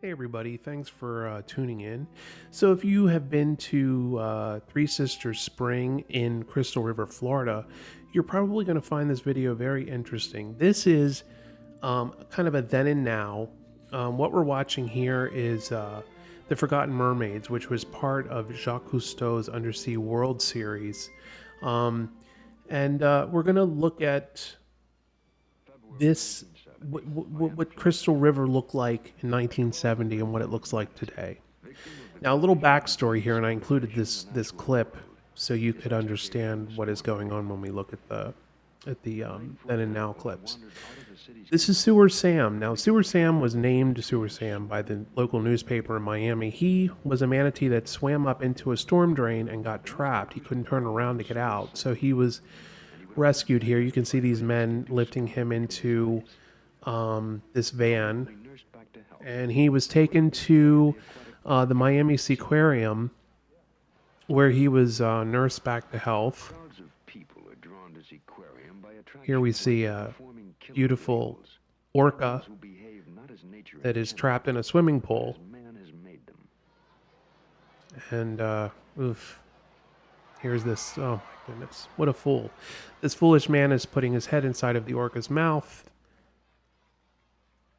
Hey everybody, thanks for tuning in. So if you have been to Three Sisters Spring in Crystal River, Florida, you're probably going to find this video very interesting. This is kind of a then and now. What we're watching here is The Forgotten Mermaids, which was part of Jacques Cousteau's Undersea World Series. Um, and we're going to look at this what Crystal River looked like in 1970 and what it looks like today. Now, a little backstory here, and I included this clip so you could understand what is going on when we look at the then and now clips. This is Sewer Sam. Now, Sewer Sam was named Sewer Sam by the local newspaper in Miami. He was a manatee that swam up into a storm drain and got trapped. He couldn't turn around to get out, so he was rescued here. You can see these men lifting him into this van, and he was taken to the Miami Seaquarium, where he was nursed back to health. Here we see a beautiful orca that is trapped in a swimming pool, and oof, here's this. Oh my goodness, what a fool! This foolish man is putting his head inside of the orca's mouth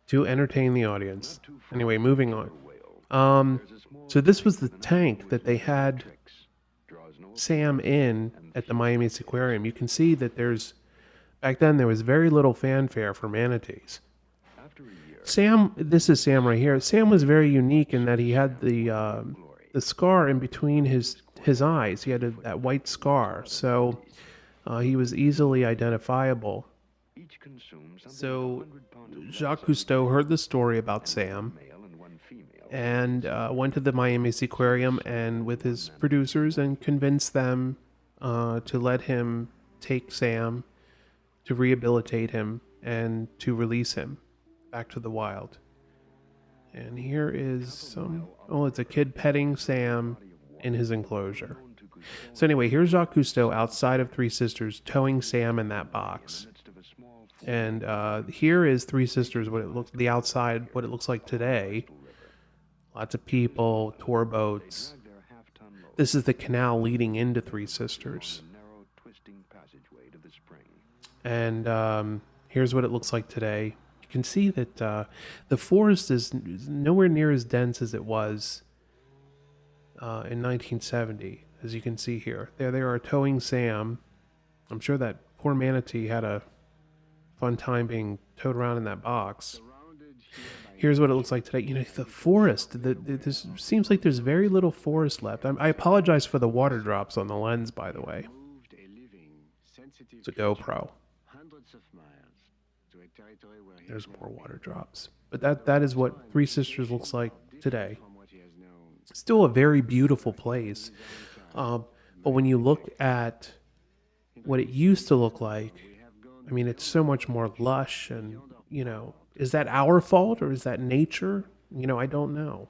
to entertain the audience. Anyway, moving on. So this was the tank that they had Sam in at the Miami Aquarium. You can see that back then there was very little fanfare for manatees. Sam, this is Sam right here. Sam was very unique in that he had the scar in between his eyes. He had that white scar, so he was easily identifiable. So Jacques Cousteau heard the story about Sam and went to the Miami Aquarium and with his producers and convinced them to let him take Sam, to rehabilitate him, and to release him back to the wild. And here is it's a kid petting Sam in his enclosure. So anyway, here's Jacques Cousteau outside of Three Sisters towing Sam in that box. And here is Three Sisters, what it looks like today. Lots of people, tour boats. This is the canal leading into Three Sisters. And here's what it looks like today. You can see that the forest is nowhere near as dense as it was in 1970, as you can see here. There they are towing Sam. I'm sure that poor manatee had a fun time being towed around in that box. Here's what it looks like today. You know, the forest, this seems like there's very little forest left. I apologize for the water drops on the lens, by the way. It's a GoPro. There's more water drops. But that is what Three Sisters looks like today. Still a very beautiful place. But when you look at what it used to look like, I mean, it's so much more lush and, is that our fault or is that nature? I don't know.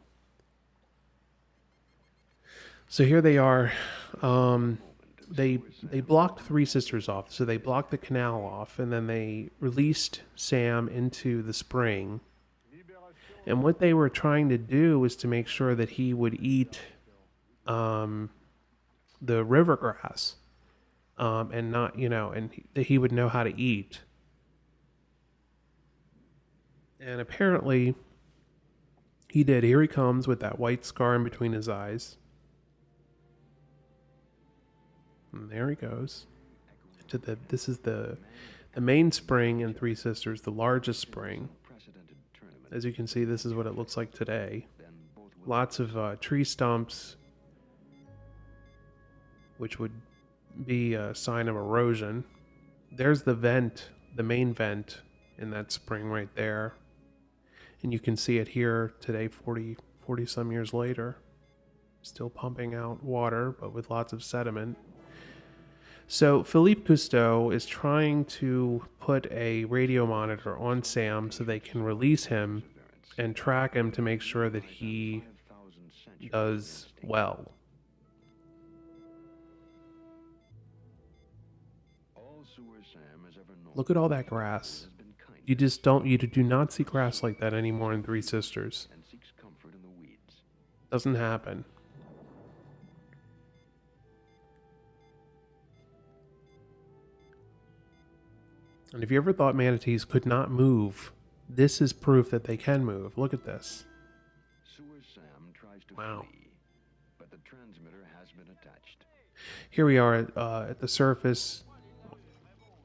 So here they are. They blocked Three Sisters off. So they blocked the canal off and then they released Sam into the spring. And what they were trying to do was to make sure that he would eat the river grass. And not, and he would know how to eat. And apparently, he did. Here he comes with that white scar in between his eyes. And there he goes. This is the main spring in Three Sisters, the largest spring. As you can see, this is what it looks like today. Lots of tree stumps, which would be a sign of erosion. There's the vent, the main vent in that spring right there. And you can see it here today, 40 some years later. Still pumping out water, but with lots of sediment. So Philippe Cousteau is trying to put a radio monitor on Sam so they can release him and track him to make sure that he does well. Look at all that grass. You do not see grass like that anymore in Three Sisters. Doesn't happen. And if you ever thought manatees could not move, this is proof that they can move. Look at this. Sewer Sam tries to Wow. flee, but the transmitter has been attached. Here we are at the surface.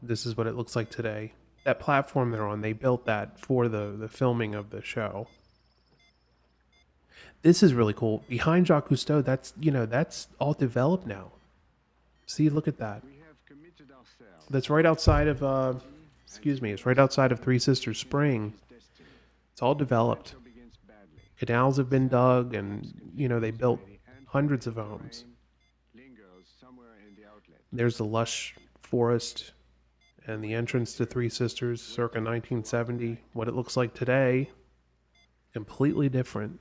This is what it looks like today. That platform they're on, they built that for the filming of the show. This is really cool. Behind Jacques Cousteau, that's, that's all developed now. See, look at that. We have committed ourselves. That's right outside of, excuse me, it's right outside of Three Sisters Spring. It's all developed. Begins badly. Canals have been dug, and, they built hundreds of homes. Lingers somewhere in the outlet. There's the lush forest and the entrance to Three Sisters circa 1970. What it looks like today, completely different.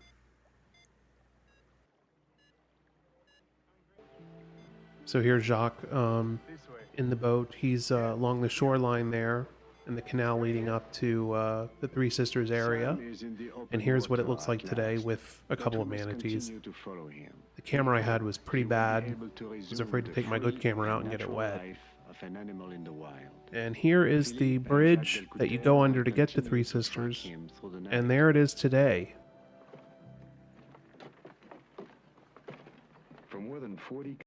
So here's Jacques This way. in the boat. He's along the shoreline there in the canal leading up to the Three Sisters area. Sam is in the open And here's what it water looks like at today last, with a but couple we of must manatees. continue to follow him. The camera I had was pretty He will be bad. able to I was resume afraid to the take my good free camera out and and get it natural wet. life of an animal in the wild. And here is the Philippe and bridge Jacques that you Cousteau go will under to get to continue Three to track Sisters. him through the night. And there it is today. For more than 40